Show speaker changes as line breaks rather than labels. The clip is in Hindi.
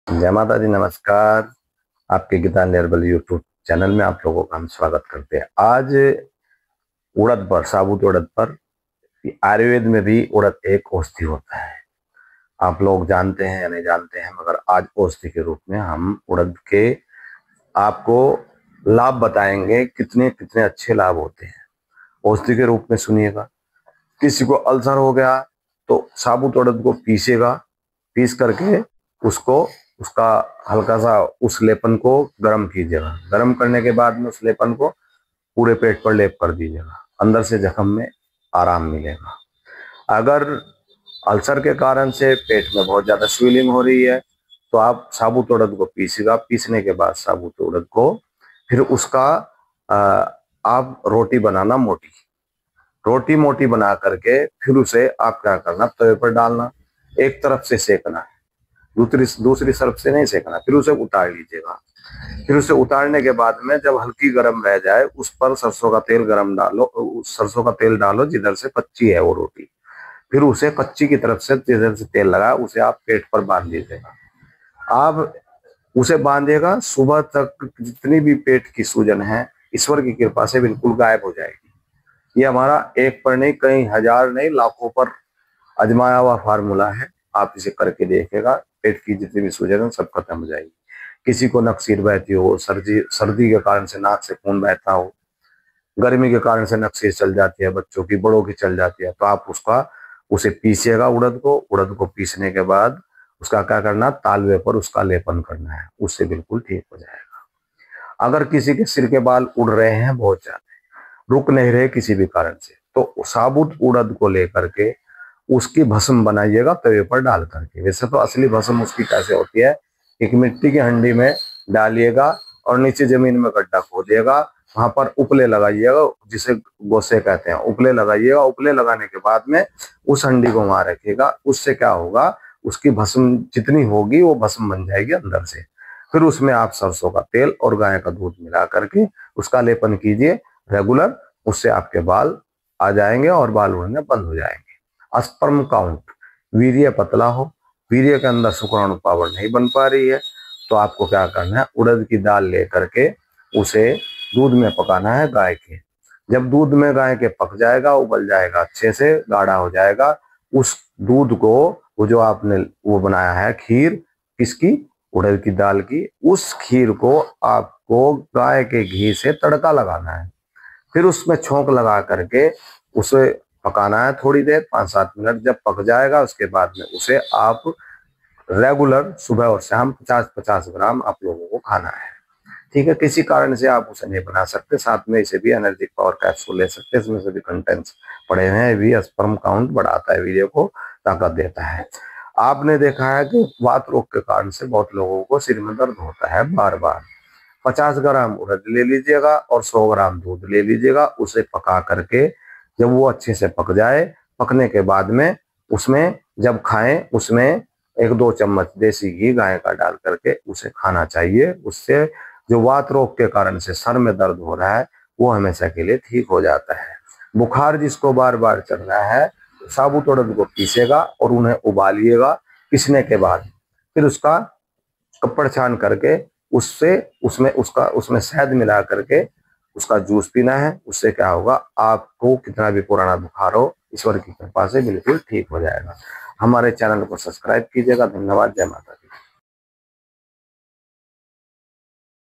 जय माता दी, नमस्कार। आपके गीतांजलि हर्बल यूट्यूब चैनल में आप लोगों का हम स्वागत करते हैं। आज उड़द पर, साबुत उड़द पर, आयुर्वेद में भी उड़द एक औषधि होता है। आप लोग जानते हैं या नहीं जानते हैं, मगर आज औषधि के रूप में हम उड़द के आपको लाभ बताएंगे। कितने कितने अच्छे लाभ होते हैं औषधि के रूप में, सुनिएगा। किसी को अल्सर हो गया तो साबुत उड़द को पीसेगा, पीस करके उसको, उसका हल्का सा उस लेपन को गर्म कीजिएगा। गर्म करने के बाद में उस लेपन को पूरे पेट पर लेप कर दीजिएगा। अंदर से जख्म में आराम मिलेगा। अगर अल्सर के कारण से पेट में बहुत ज्यादा स्वेलिंग हो रही है तो आप साबुत उड़द को पीसेगा। पीसने के बाद साबुत उड़द को फिर उसका आ, आप रोटी बनाना, मोटी रोटी मोटी बना करके फिर उसे आप क्या करना, तवे पर डालना। एक तरफ से सेकना है, दूसरी दूसरी तरफ से नहीं सेकना। फिर उसे उतार लीजिएगा। फिर उसे उतारने के बाद में जब हल्की गर्म रह जाए, उस पर सरसों का तेल गरम डालो, सरसों का तेल डालो जिधर से कच्ची है वो रोटी। फिर उसे कच्ची की तरफ से जिधर से तेल लगा उसे आप पेट पर बांध दीजिएगा। आप उसे बांधेगा, सुबह तक जितनी भी पेट की सूजन है ईश्वर की कृपा से बिल्कुल गायब हो जाएगी। ये हमारा एक पर नहीं, कई हजार नहीं, लाखों पर आजमाया हुआ फार्मूला है। आप इसे करके देखेगा, पेट की जितनी भी सूजन है सब खत्म हो जाएगी। किसी को नक्सीर बहती हो, सर्दी सर्दी के कारण से नाक से खून बहता हो, गर्मी के कारण से नक्सीर चल जाती है, बच्चों की, बड़ों की चल जाती है, तो आप उसे पीसिएगा। उड़द को पीसने के बाद उसका क्या करना, तालवे पर उसका लेपन करना है, उससे बिल्कुल ठीक हो जाएगा। अगर किसी के सिर के बाल उड़ रहे हैं बहुत ज्यादा, रुक नहीं रहे किसी भी कारण से, तो साबुत उड़द को लेकर के उसकी भस्म बनाइएगा तवे पर डाल करके। वैसे तो असली भस्म उसकी कैसे होती है, एक मिट्टी की हंडी में डालिएगा और नीचे जमीन में गड्ढा खोदिएगा, वहां पर उपले लगाइएगा, जिसे गोसे कहते हैं। उपले लगाइएगा। उपले लगाने के बाद में उस हंडी को वहां रखिएगा। उससे क्या होगा, उसकी भस्म जितनी होगी वो भस्म बन जाएगी अंदर से। फिर उसमें आप सरसों का तेल और गाय का दूध मिला करके उसका लेपन कीजिए रेगुलर। उससे आपके बाल आ जाएंगे और बाल उड़ने बंद हो जाएंगे। स्पर्म काउंट, वीर्य पतला हो, वीर्य के अंदर शुक्राणु पावर नहीं बन पा रही है, तो आपको क्या करना है, उड़द की दाल लेकर के उसे दूध में पकाना है गाय के। जब दूध में गाय के पक जाएगा, उबल जाएगा, अच्छे से गाढ़ा हो जाएगा, उस दूध को, वो जो आपने वो बनाया है खीर, किसकी, उड़द की दाल की, उस खीर को आपको गाय के घी से तड़का लगाना है। फिर उसमें छोंक लगा करके उसे पकाना है थोड़ी देर, 5-7 मिनट। जब पक जाएगा उसके बाद में उसे आप रेगुलर सुबह और शाम 50-50 ग्राम आप लोगों को खाना है। ठीक है। किसी कारण से आप उसे नहीं बना सकते, साथ में इसे भी एनर्जी पावर कैप्सूल ले सकते हैं। इसमें से भी कंटेंट्स पड़े हुए हैं। भी स्पर्म काउंट बढ़ाता है, वीर्य को ताकत देता है। आपने देखा है कि वात रोग के कारण से बहुत लोगों को सिर में दर्द होता है बार बार। 50 ग्राम उड़द ले लीजिएगा और 100 ग्राम दूध ले लीजिएगा। उसे पका करके जब वो अच्छे से पक जाए, पकने के बाद में उसमें जब खाएं, उसमें 1-2 चम्मच देसी घी गाय का डाल करके उसे खाना चाहिए। उससे जो वात रोग के कारण से सर में दर्द हो रहा है वो हमेशा के लिए ठीक हो जाता है। बुखार जिसको बार बार चढ़ रहा है, साबुत उड़द को पीसेगा और उन्हें उबालिएगा। पीसने के बाद फिर उसका कपड़ छान करके उससे उसमें शहद मिला करके उसका जूस पीना है। उससे क्या होगा, आपको कितना भी पुराना बुखार हो ईश्वर की कृपा से बिल्कुल ठीक हो जाएगा। हमारे चैनल को सब्सक्राइब कीजिएगा। धन्यवाद। जय माता दी।